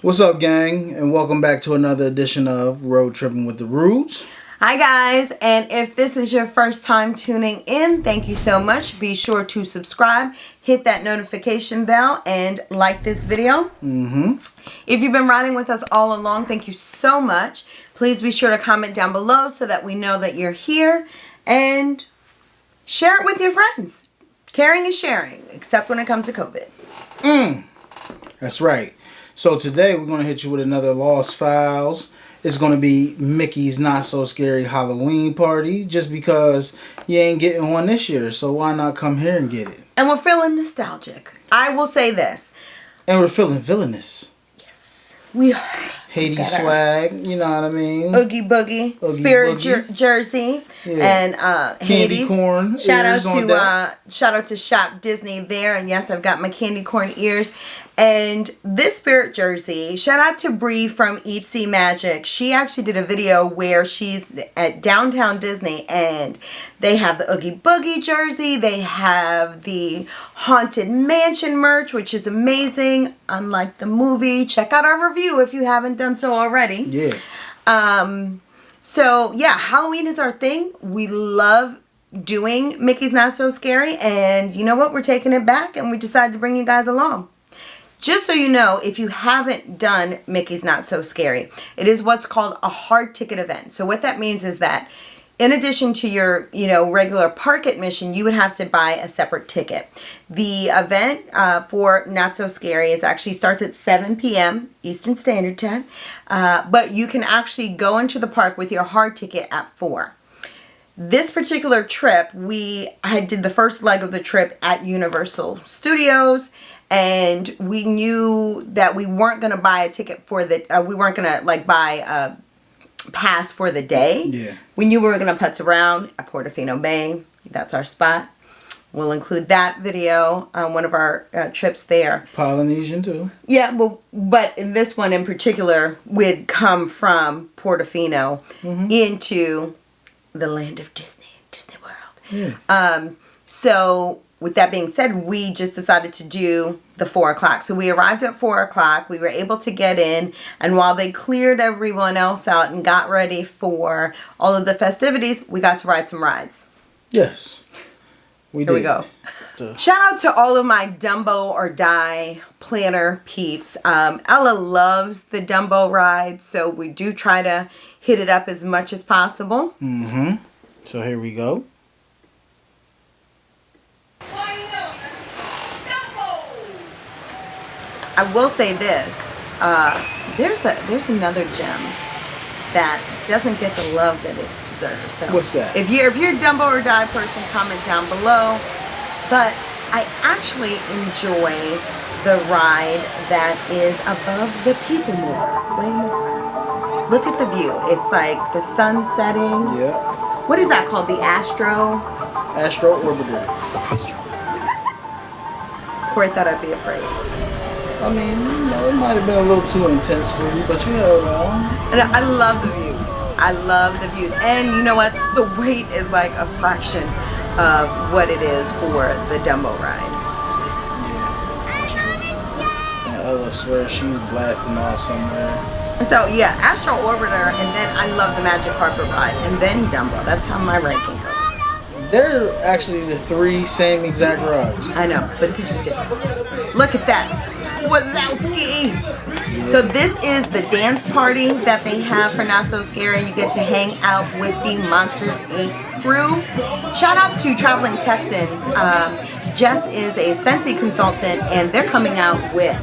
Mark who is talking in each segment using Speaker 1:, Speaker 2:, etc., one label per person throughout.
Speaker 1: What's up, gang? And welcome back to another edition of Road Trippin' with the Roots.
Speaker 2: Hi guys, and if this is your first time tuning in, thank you so much. Be sure to subscribe, hit that notification bell, and like this video. If you've been riding with us all along, thank you so much. Please be sure to comment down below so that we know that you're here, and share it with your friends. Caring is sharing, except when it comes to COVID.
Speaker 1: That's right. So today we're going to hit you with another Lost Files. It's going to be Mickey's Not So Scary Halloween Party, just because you ain't getting one this year, so why not come here and get it?
Speaker 2: And we're feeling nostalgic. I will say this.
Speaker 1: And we're feeling villainous.
Speaker 2: Yes, we are.
Speaker 1: Haiti swag, you know what I mean?
Speaker 2: Oogie Boogie,
Speaker 1: Oogie
Speaker 2: Spirit
Speaker 1: Boogie.
Speaker 2: Jersey,
Speaker 1: Yeah.
Speaker 2: and
Speaker 1: Candy
Speaker 2: Hades.
Speaker 1: corn.
Speaker 2: Shout out
Speaker 1: ears on
Speaker 2: to shout out to Shop Disney there, and yes, I've got my candy corn ears. And this Spirit Jersey, shout out to Bree from Eat See Magic. She actually did a video where she's at downtown Disney, and they have the Oogie Boogie jersey. They have the Haunted Mansion merch, which is amazing. Unlike the movie, check out our review if you haven't done so already.
Speaker 1: Yeah.
Speaker 2: So yeah, Halloween is our thing. We love doing Mickey's Not So Scary, and you know what? We're taking it back, and we decided to bring you guys along. Just so you know, if you haven't done Mickey's Not So Scary, it is what's called a hard ticket event. So what that means is that in addition to your, regular park admission, you would have to buy a separate ticket. The event for Not So Scary actually starts at 7 p.m. Eastern Standard Time, but you can actually go into the park with your hard ticket at 4. This particular trip, I did the first leg of the trip at Universal Studios, and we knew that we weren't going to buy a ticket for we weren't going to buy a pass for the day.
Speaker 1: Yeah.
Speaker 2: We knew we were going to putz around at Portofino Bay. That's our spot. We'll include that video on one of our trips there.
Speaker 1: Polynesian too.
Speaker 2: Yeah, but in this one in particular, we'd come from Portofino into the land of Disney World.
Speaker 1: Yeah.
Speaker 2: So with that being said, we just decided to do the 4 o'clock. So we arrived at 4 o'clock. We were able to get in, and while they cleared everyone else out and got ready for all of the festivities, we got to ride some rides.
Speaker 1: Yes.
Speaker 2: Here we go. Shout out to all of my Dumbo or Die planner peeps. Ella loves the Dumbo ride, so we do try to hit it up as much as possible.
Speaker 1: So here we go.
Speaker 2: I will say this, there's another gem that doesn't get the love that it deserves. So
Speaker 1: What's that?
Speaker 2: If you're a Dumbo or Die person, comment down below. But I actually enjoy the ride that is above the People Mover. Way more. Look at the view. It's like the sun setting.
Speaker 1: Yeah.
Speaker 2: What is that called? The Astro
Speaker 1: Orbiter.
Speaker 2: Corey thought I'd be afraid.
Speaker 1: I mean, it might have been a little too intense for you, but you held on.
Speaker 2: And I love the views. I love the views. And you know what? The wait is like a fraction of what it is for the Dumbo ride.
Speaker 1: Yeah, that's true. And Ella swears she's blasting off somewhere.
Speaker 2: And so, yeah, Astro Orbiter, and then I love the Magic Carpet ride, and then Dumbo. That's how my ranking goes.
Speaker 1: They're actually the 3 same exact rides.
Speaker 2: I know, but there's a difference. Look at that. Wazowski! Yeah. So this is the dance party that they have for Not So Scary. You get to hang out with the Monsters Inc. crew. Shout out to Traveling Texans. Jess is a Scentsy consultant, and they're coming out with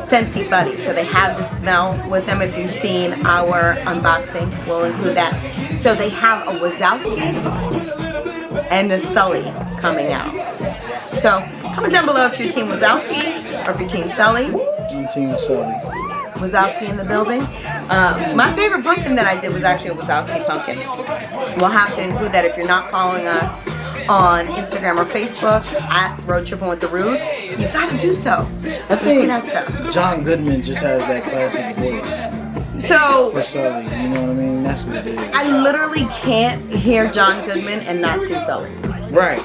Speaker 2: Scentsy Buddy. So they have the smell with them. If you've seen our unboxing, we'll include that. So they have a Wazowski and a Sully coming out. So comment down below if you're Team Wazowski or if you're Team Sully.
Speaker 1: I'm Team Sully.
Speaker 2: Wazowski in the building. My favorite pumpkin that I did was actually a Wazowski pumpkin. We'll have to include that if you're not following us on Instagram or Facebook at Road Trippin' with the Roots. You gotta do so.
Speaker 1: I think that stuff. John Goodman just has that classic voice.
Speaker 2: So
Speaker 1: for Sully, you know what I mean? That's what it is.
Speaker 2: I literally can't hear John Goodman and not see Sully.
Speaker 1: Right.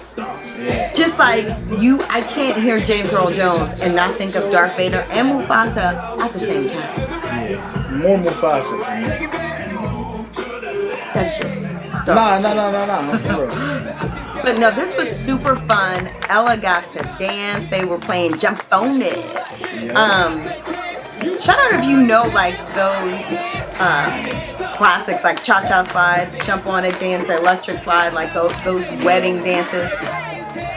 Speaker 1: Yeah.
Speaker 2: Just like I can't hear James Earl Jones and not think of Darth Vader and Mufasa at the same time.
Speaker 1: More Mufasa for me.
Speaker 2: That's just
Speaker 1: Nah. For real.
Speaker 2: But no, this was super fun. Ella got to dance. They were playing Jump On It.
Speaker 1: Yeah.
Speaker 2: Shout out if you know like those classics like Cha Cha Slide, Jump On It Dance, Electric Slide, like those wedding dances.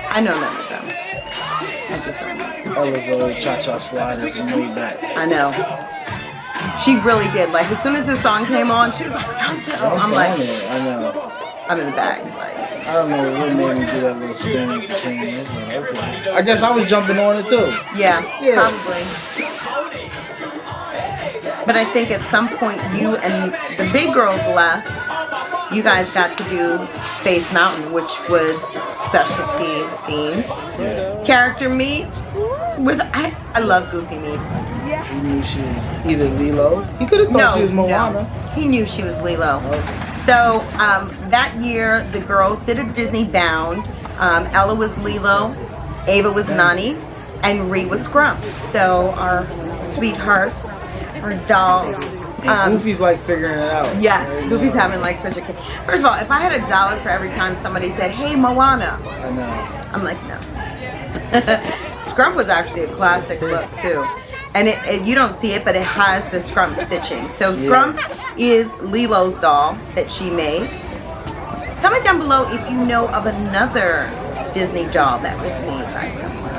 Speaker 2: I know none of them. I just don't know.
Speaker 1: Ella's old cha-cha slider from way back.
Speaker 2: I know. She really did. Like as soon as this song came on, she was like, "Jump to." I'm like,
Speaker 1: I know.
Speaker 2: I'm in the back. Like,
Speaker 1: I don't know what made me do that little spin at the scene. Okay. I guess I was jumping on it too.
Speaker 2: yeah, probably. But I think at some point you and the big girls left. You guys got to do Space Mountain, which was specialty themed.
Speaker 1: Yeah.
Speaker 2: Character meet with I love Goofy meets.
Speaker 1: He knew she was either Lilo. He could have thought she was Moana.
Speaker 2: No, he knew she was Lilo.
Speaker 1: Okay.
Speaker 2: So that year the girls did a Disney bound. Ella was Lilo, Ava was Nani, and Ree was Scrum. So our sweethearts, our dolls.
Speaker 1: And Goofy's like figuring it out.
Speaker 2: Yes, Goofy's having like such a. First of all, if I had $1 for every time somebody said, "Hey, Moana,"
Speaker 1: I know.
Speaker 2: I'm like, no. Scrum was actually a classic look too, and it you don't see it, but it has the Scrum stitching. So Scrum is Lilo's doll that she made. Comment down below if you know of another Disney doll that was made by someone.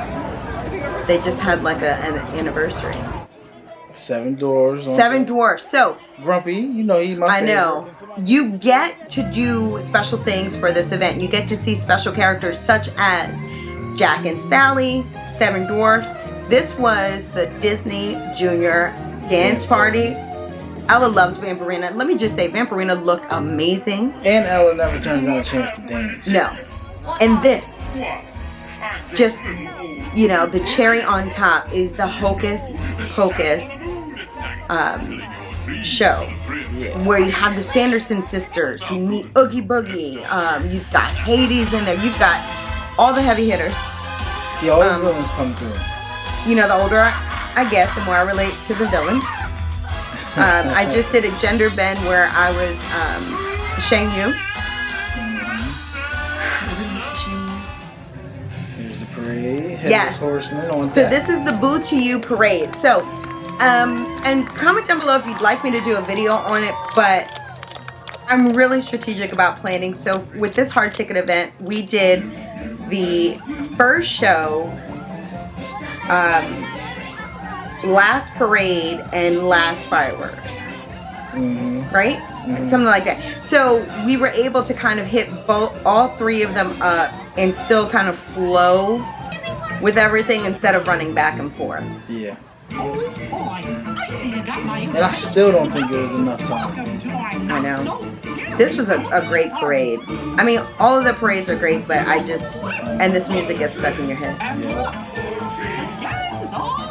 Speaker 2: They just had like an anniversary.
Speaker 1: 7 Dwarfs.
Speaker 2: 7 Dwarfs. So
Speaker 1: Grumpy, you know he's my favorite.
Speaker 2: I know. You get to do special things for this event. You get to see special characters such as Jack and Sally, 7 Dwarfs. This was the Disney Junior Dance Party. Ella loves Vampirina. Let me just say, Vampirina looked amazing.
Speaker 1: And Ella never turns down a chance to dance.
Speaker 2: No. And this, just, you know, the cherry on top is the Hocus Pocus show.
Speaker 1: Yeah.
Speaker 2: Where you have the Sanderson sisters who meet Oogie Boogie. You've got Hades in there. You've got all the heavy hitters.
Speaker 1: Yeah, all the villains come through.
Speaker 2: You know, the older I get, the more I relate to the villains. I just did a gender bend where I was Shang Yu.
Speaker 1: Here's the parade.
Speaker 2: Yes.
Speaker 1: Horseman on
Speaker 2: So
Speaker 1: tap.
Speaker 2: this is the Boo to You parade. So, and comment down below if you'd like me to do a video on it, but I'm really strategic about planning. So with this hard ticket event, we did the first show, last parade, and last fireworks. Right? Something like that. So we were able to kind of hit all 3 of them up and still kind of flow with everything instead of running back and forth.
Speaker 1: Yeah. And I still don't think it was enough time.
Speaker 2: I know. This was a great parade. I mean, all of the parades are great, but and this music gets stuck in your head.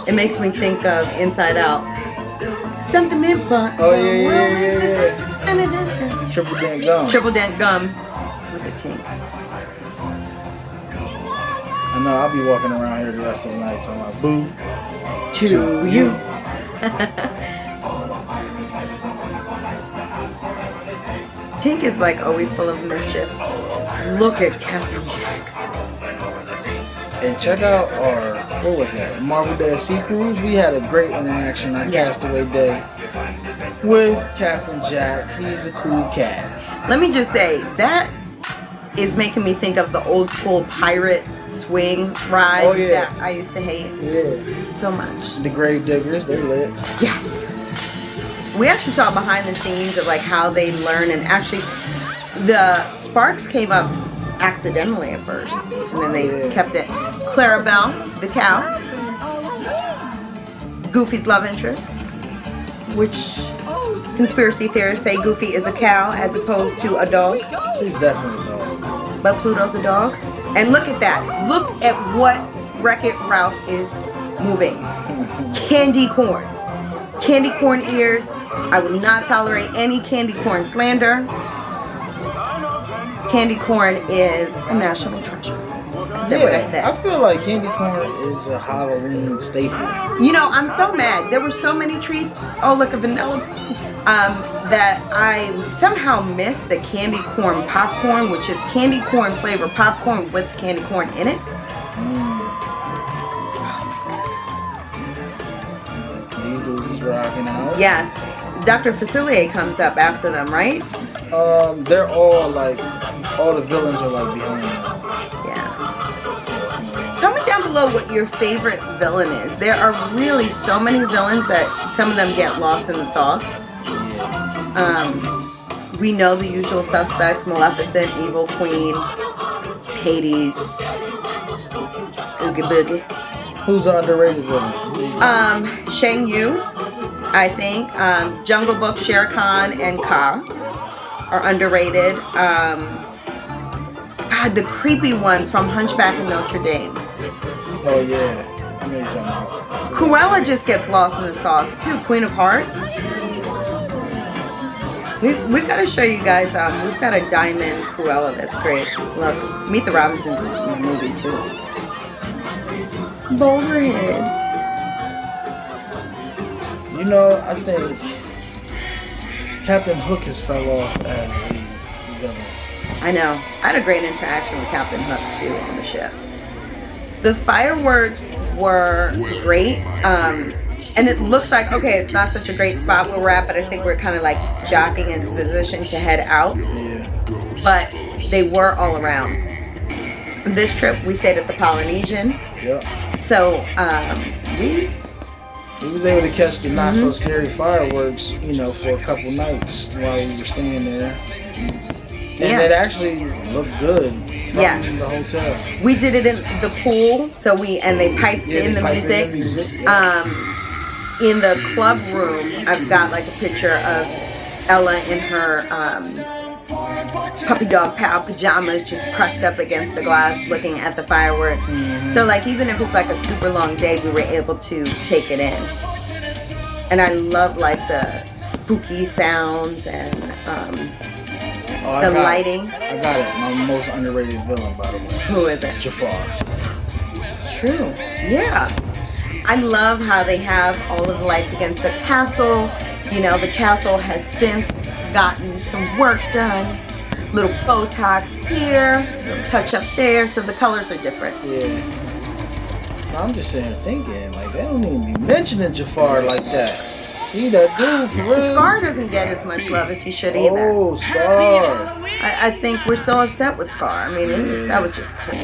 Speaker 2: It makes me think of Inside Out. Something in fun.
Speaker 1: Oh, yeah. Triple Dent Gum.
Speaker 2: Triple Dent Gum with a tink.
Speaker 1: I know, I'll be walking around here the rest of the night talking about Boo
Speaker 2: To you. Tink is like always full of mischief. Look at Captain Jack.
Speaker 1: And check out our, what was that, Marvel Day Sea Cruise. We had a great interaction on Castaway Day with Captain Jack. He's a cool cat.
Speaker 2: Let me just say, that is making me think of the old school pirate swing rides that I used to hate so much.
Speaker 1: The Grave Diggers, they're lit.
Speaker 2: Yes. We actually saw behind the scenes of like how they learn, and actually the sparks came up accidentally at first, and then they kept it. Clarabelle, the cow. Goofy's love interest, which conspiracy theorists say Goofy is a cow as opposed to a dog.
Speaker 1: He's definitely a dog.
Speaker 2: But Pluto's a dog. And look at that. Look at what Wreck-It Ralph is moving. Candy corn. Candy corn ears. I will not tolerate any candy corn slander. Candy corn is a national treasure. said what I said.
Speaker 1: I feel like candy corn is a Halloween staple.
Speaker 2: You know, I'm so mad. There were so many treats. Oh, look, a vanilla. That I somehow missed the candy corn popcorn, which is candy corn flavored popcorn with candy corn in it.
Speaker 1: These dudes is rocking out.
Speaker 2: Yes. Dr. Facilier comes up after them, right?
Speaker 1: They're all like, all the villains are like behind them.
Speaker 2: Yeah. Comment down below what your favorite villain is. There are really so many villains that some of them get lost in the sauce. We know the usual suspects: Maleficent, Evil Queen, Hades, Oogie Boogie.
Speaker 1: Who's the underrated villain?
Speaker 2: Shang Yu, I think. Jungle Book, Shere Khan, and Ka are underrated. God, the creepy one from Hunchback of Notre Dame.
Speaker 1: Oh yeah, I know you're talking about.
Speaker 2: Cruella just gets lost in the sauce too. Queen of Hearts. We've got to show you guys. We've got a diamond Cruella that's great. Look, Meet the Robinsons is in the movie too. Boulderhead.
Speaker 1: You know, I think Captain Hook has fell off as a villain.
Speaker 2: I know. I had a great interaction with Captain Hook too on the ship. The fireworks were great. And it looks like, okay, it's not such a great spot where we're at, but I think we're kind of like jockeying into position to head out.
Speaker 1: Yeah.
Speaker 2: But they were all around. This trip, we stayed at the Polynesian.
Speaker 1: Yep.
Speaker 2: So, we
Speaker 1: was able to catch the not so scary fireworks, you know, for a couple nights while we were staying there. And it actually looked good from the hotel.
Speaker 2: We did it in the pool, so they piped in the music. In the club room, I've got like a picture of Ella in her puppy dog pal pajamas, just pressed up against the glass, looking at the fireworks. So like, even if it's like a super long day, we were able to take it in. And I love like the spooky sounds and the lighting.
Speaker 1: I got it. My most underrated villain, by the way.
Speaker 2: Who is it?
Speaker 1: Jafar.
Speaker 2: It's true. Yeah. I love how they have all of the lights against the castle. You know, the castle has since gotten some work done. Little Botox here, little touch up there, so the colors are different.
Speaker 1: Yeah. I'm just thinking, like, they don't even be mentioning Jafar like that. He that dude for real.
Speaker 2: Scar doesn't get as much love as he should either.
Speaker 1: Oh, Scar.
Speaker 2: I think we're so upset with Scar. I mean, that was just cool.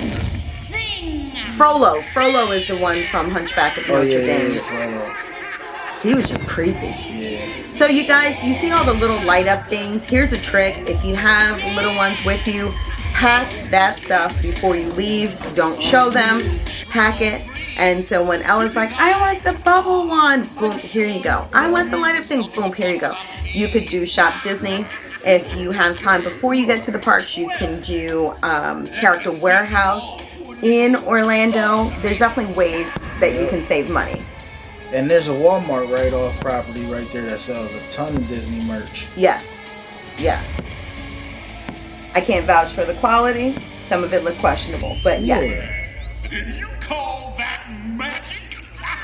Speaker 2: Frollo is the one from Hunchback of Notre Dame.
Speaker 1: Yeah,
Speaker 2: he was just creepy.
Speaker 1: Yeah.
Speaker 2: So you guys, you see all the little light up things? Here's a trick. If you have little ones with you, pack that stuff before you leave. Don't show them. Pack it. And so when Ella's like, I want the bubble one, boom, here you go. I want the light up thing, boom, here you go. You could do Shop Disney. If you have time before you get to the parks, you can do Character Warehouse. In Orlando, there's definitely ways that you can save money.
Speaker 1: And there's a Walmart right off property right there that sells a ton of Disney merch.
Speaker 2: Yes. I can't vouch for the quality. Some of it looked questionable, but yes.
Speaker 3: You call that magic?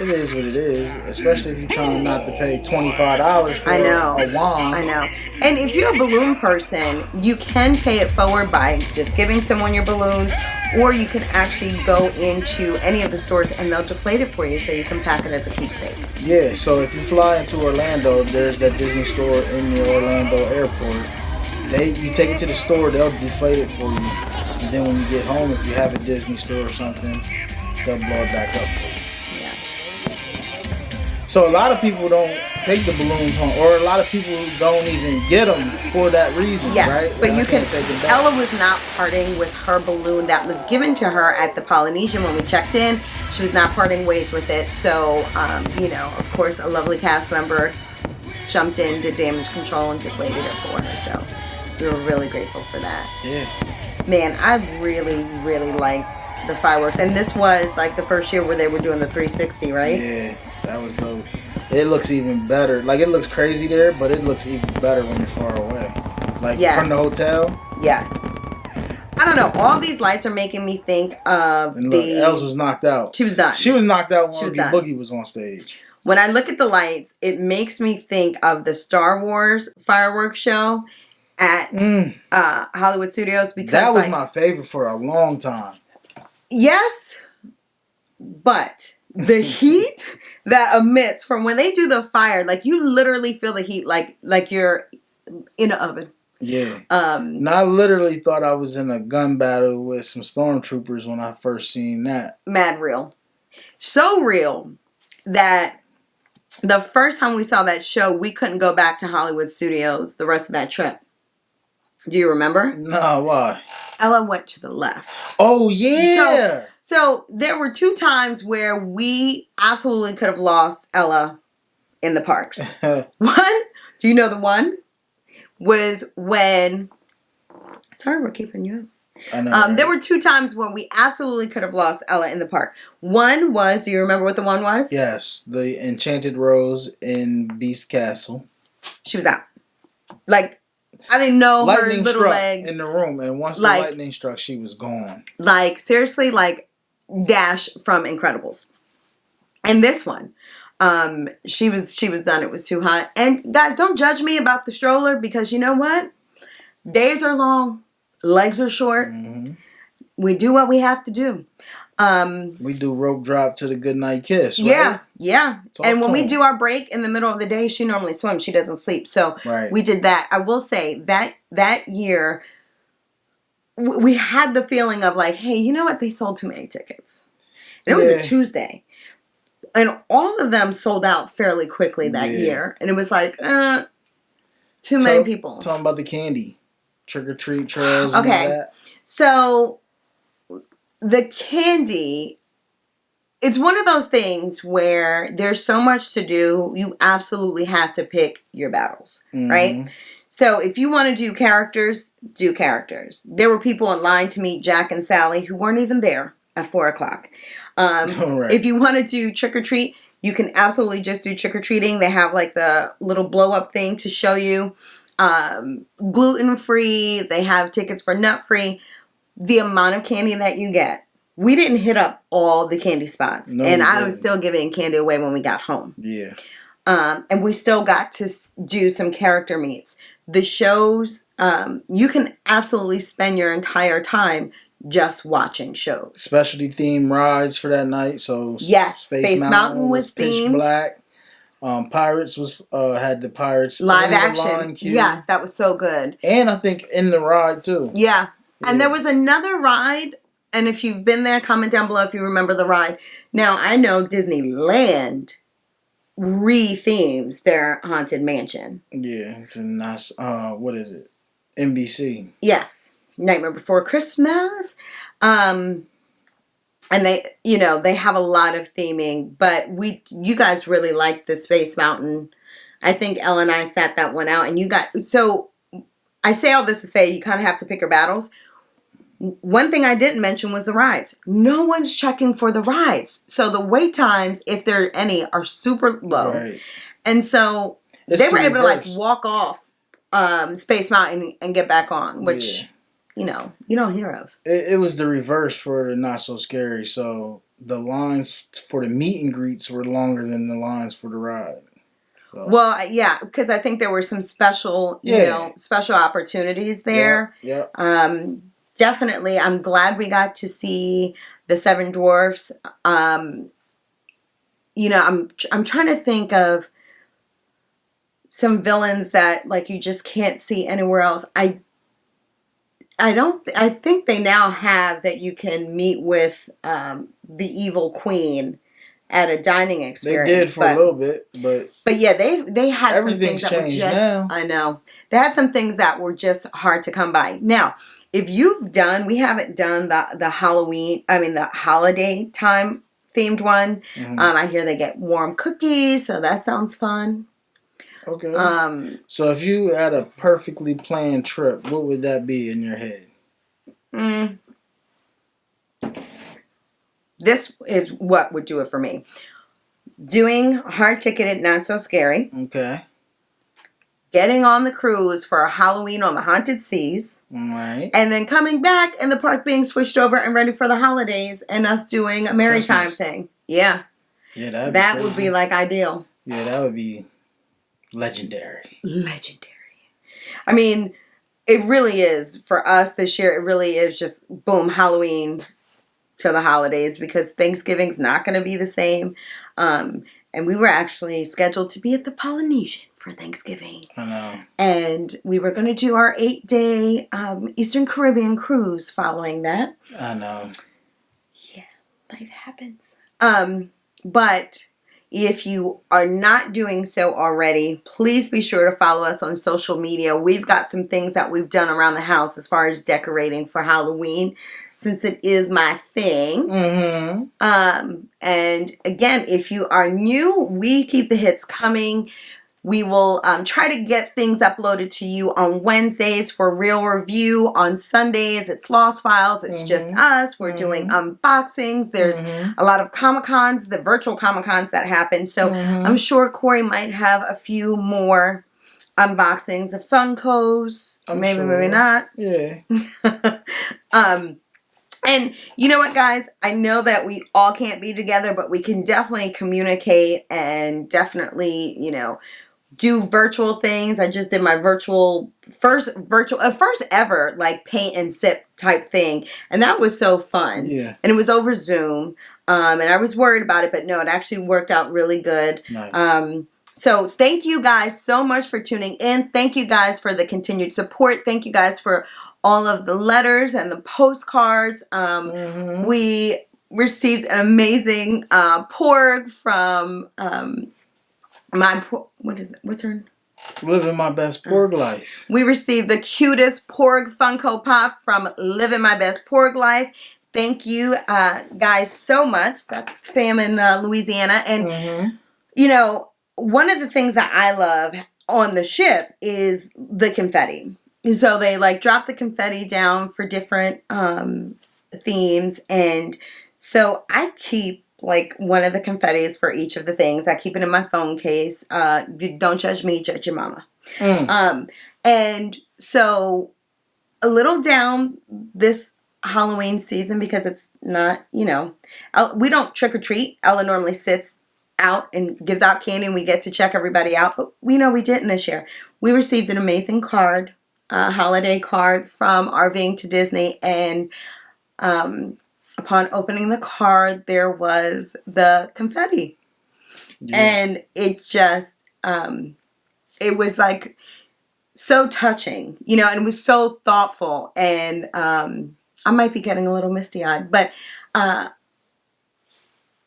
Speaker 1: It is what it is, especially if you're trying not to pay $25 for a wand.
Speaker 2: I know. And if you're a balloon person, you can pay it forward by just giving someone your balloons, or you can actually go into any of the stores and they'll deflate it for you so you can pack it as a keepsake.
Speaker 1: Yeah, so if you fly into Orlando, there's that Disney store in the Orlando airport. You take it to the store, they'll deflate it for you. And then when you get home, if you have a Disney store or something, they'll blow it back up for you. So a lot of people don't take the balloons home, or a lot of people don't even get them for that reason, right?
Speaker 2: But you can. Ella was not parting with her balloon that was given to her at the Polynesian when we checked in. She was not parting ways with it. So, you know, of course, a lovely cast member jumped in, did damage control, and deflated it for her. So we were really grateful for that.
Speaker 1: Yeah.
Speaker 2: Man, I really, really liked the fireworks, and this was like the first year where they were doing the 360, right?
Speaker 1: Yeah. That was dope. It looks even better. Like, it looks crazy there, but it looks even better when you're far away. Like, from the hotel.
Speaker 2: Yes. I don't know. All these lights are making me think of
Speaker 1: And look, Els was knocked out.
Speaker 2: She was done.
Speaker 1: She was knocked out when
Speaker 2: Oogie
Speaker 1: Boogie was on stage.
Speaker 2: When I look at the lights, it makes me think of the Star Wars fireworks show at Hollywood Studios. Because
Speaker 1: that was my favorite for a long time.
Speaker 2: Yes, but the heat that emits from when they do the fire, like you literally feel the heat like you're in an oven.
Speaker 1: Yeah. And I literally thought I was in a gun battle with some stormtroopers when I first seen that.
Speaker 2: Mad real. So real that the first time we saw that show, we couldn't go back to Hollywood Studios the rest of that trip. Do you remember?
Speaker 1: No, why?
Speaker 2: Ella went to the left.
Speaker 1: Oh, yeah.
Speaker 2: So there were 2 times where we absolutely could have lost Ella in the parks. One, do you know the one? Was when... Sorry, we're keeping you up.
Speaker 1: I know, right?
Speaker 2: There were 2 times when we absolutely could have lost Ella in the park. One was, do you remember what the one was?
Speaker 1: Yes, the Enchanted Rose in Beast Castle.
Speaker 2: She was out. Like, I didn't know
Speaker 1: lightning
Speaker 2: her little
Speaker 1: struck
Speaker 2: legs.
Speaker 1: in the room, and once
Speaker 2: Like,
Speaker 1: the lightning struck, she was gone.
Speaker 2: Like, seriously, like, Dash from Incredibles. And this one, she was done. It was too hot. And guys, don't judge me about the stroller because you know what? Days are long. Legs are short. Mm-hmm. We do what we have to do.
Speaker 1: We do rope drop to the goodnight kiss, right?
Speaker 2: Yeah, yeah. And when we
Speaker 1: him.
Speaker 2: do our break in the middle of the day, she normally swims. She doesn't sleep. So we did that. I will say that year, we had the feeling of like, hey, you know what? They sold too many tickets. And it was a Tuesday. And all of them sold out fairly quickly that year. And it was like, too many people.
Speaker 1: Talking about the candy. Trick or treat trails and all that.
Speaker 2: So the candy, it's one of those things where there's so much to do, you absolutely have to pick your battles, right? So if you want to do characters, do characters. There were people in line to meet Jack and Sally who weren't even there at 4 o'clock. If you want to do trick or treat, you can absolutely just do trick or treating. They have like the little blow up thing to show you. Gluten free. They have tickets for nut free. The amount of candy that you get. We didn't hit up all the candy spots.
Speaker 1: No,
Speaker 2: and I was still giving candy away when we got home.
Speaker 1: Yeah.
Speaker 2: And we still got to do some character meets. The shows, you can absolutely spend your entire time just watching shows.
Speaker 1: Specialty themed rides for that night. So
Speaker 2: yes, Space Mountain was
Speaker 1: pitch
Speaker 2: themed.
Speaker 1: Black. Pirates was had the Pirates
Speaker 2: live
Speaker 1: in the
Speaker 2: action.
Speaker 1: line queue.
Speaker 2: Yes, that was so good.
Speaker 1: And I think in the ride too.
Speaker 2: Yeah. And there was another ride. And if you've been there, comment down below if you remember the ride. Now, I know Disneyland re-themes their Haunted Mansion.
Speaker 1: Yeah. It's a nice, what is it? NBC.
Speaker 2: Yes. Nightmare Before Christmas. And they have a lot of theming. But you guys really liked the Space Mountain. I think Elle and I sat that one out. And so I say all this to say you kind of have to pick your battles. One thing I didn't mention was the rides. No one's checking for the rides. So the wait times, if there are any, are super low. Right. And so they were able to like walk off Space Mountain and get back on, which, you don't hear of.
Speaker 1: It was the reverse for the Not So Scary. So the lines for the meet and greets were longer than the lines for the ride. So.
Speaker 2: Well, yeah, because I think there were some special, special opportunities there.
Speaker 1: Yeah.
Speaker 2: Definitely, I'm glad we got to see the Seven Dwarfs. I'm trying to think of some villains that like you just can't see anywhere else. I think they now have that you can meet with the evil queen at a dining experience.
Speaker 1: They did for a little bit, but
Speaker 2: yeah, they had some things that were just
Speaker 1: now.
Speaker 2: I know. They had some things that were just hard to come by. Now, if we haven't done the holiday time themed one. Mm-hmm. I hear they get warm cookies, so that sounds fun.
Speaker 1: Okay. So if you had a perfectly planned trip, what would that be in your head?
Speaker 2: This is what would do it for me. Doing hard ticketed, not so scary.
Speaker 1: Okay.
Speaker 2: getting on the cruise for Halloween on the Haunted Seas,
Speaker 1: Right.
Speaker 2: and then coming back and the park being switched over and ready for the holidays and us doing a maritime thing. Yeah.
Speaker 1: Yeah,
Speaker 2: that would be like ideal.
Speaker 1: Yeah, that would be legendary.
Speaker 2: Legendary. I mean, it really is for us this year. It really is just boom, Halloween to the holidays, because Thanksgiving's not going to be the same. And we were actually scheduled to be at the Polynesian for Thanksgiving.
Speaker 1: I know.
Speaker 2: And we were going to do our 8-day Eastern Caribbean cruise following that.
Speaker 1: I know.
Speaker 2: Yeah, life happens. But if you are not doing so already, please be sure to follow us on social media. We've got some things that we've done around the house as far as decorating for Halloween, since it is my thing.
Speaker 1: Mm-hmm.
Speaker 2: And again, if you are new, we keep the hits coming. We will try to get things uploaded to you on Wednesdays for Real Review. On Sundays, it's Lost Files. It's just us. We're doing unboxings. There's a lot of Comic-Cons, the virtual Comic-Cons that happen. So I'm sure Corey might have a few more unboxings of Funkos. Maybe not.
Speaker 1: Yeah.
Speaker 2: And you know what, guys? I know that we all can't be together, but we can definitely communicate and definitely, do virtual things. I just did my first ever like paint and sip type thing, and that was so fun.
Speaker 1: Yeah.
Speaker 2: And it was over Zoom, and I was worried about it, but no, it actually worked out really good.
Speaker 1: Nice.
Speaker 2: So thank you guys so much for tuning in. Thank you guys for the continued support. Thank you guys for all of the letters and the postcards. We received an amazing porg from what's her?
Speaker 1: Living my best porg life.
Speaker 2: We received the cutest porg Funko Pop from Living My Best Porg Life. Thank you guys so much. That's fam in Louisiana. And one of the things that I love on the ship is the confetti. So they like drop the confetti down for different themes, and so I keep like one of the confettis for each of the things. I keep it in my phone case. Don't judge me, judge your mama. And so a little down this Halloween season, because it's not, we don't trick or treat. Ella normally sits out and gives out candy, and we get to check everybody out, but we didn't this year. We received an amazing card, a holiday card from RVing to Disney, and upon opening the card, there was the confetti. Yeah. And it just it was like so touching, and it was so thoughtful, and I might be getting a little misty-eyed, but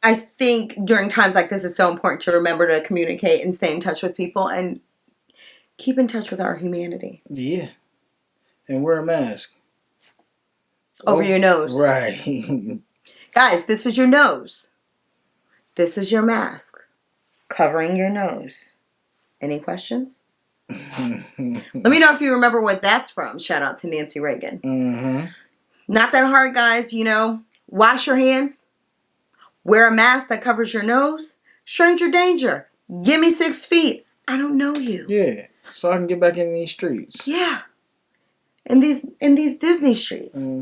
Speaker 2: I think during times like this, it's so important to remember to communicate and stay in touch with people and keep in touch with our humanity.
Speaker 1: Yeah. And wear a mask.
Speaker 2: Over your nose.
Speaker 1: Right.
Speaker 2: Guys, this is your nose. This is your mask. Covering your nose. Any questions? Let me know if you remember what that's from. Shout out to Nancy Reagan. Not that hard, guys. Wash your hands. Wear a mask that covers your nose. Stranger danger. Give me 6 feet. I don't know you.
Speaker 1: Yeah. So I can get back in these streets.
Speaker 2: Yeah. In these Disney streets.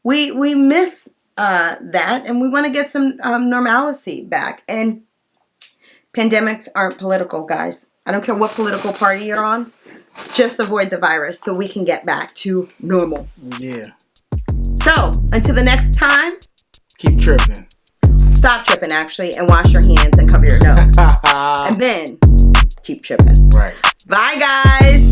Speaker 2: We miss that, and we want to get some normalcy back. And pandemics aren't political, guys. I don't care what political party you're on. Just avoid the virus so we can get back to normal.
Speaker 1: Yeah.
Speaker 2: So, until the next time,
Speaker 1: keep tripping.
Speaker 2: Stop tripping, actually, and wash your hands and cover your nose. And then, keep tripping.
Speaker 1: Right.
Speaker 2: Bye, guys.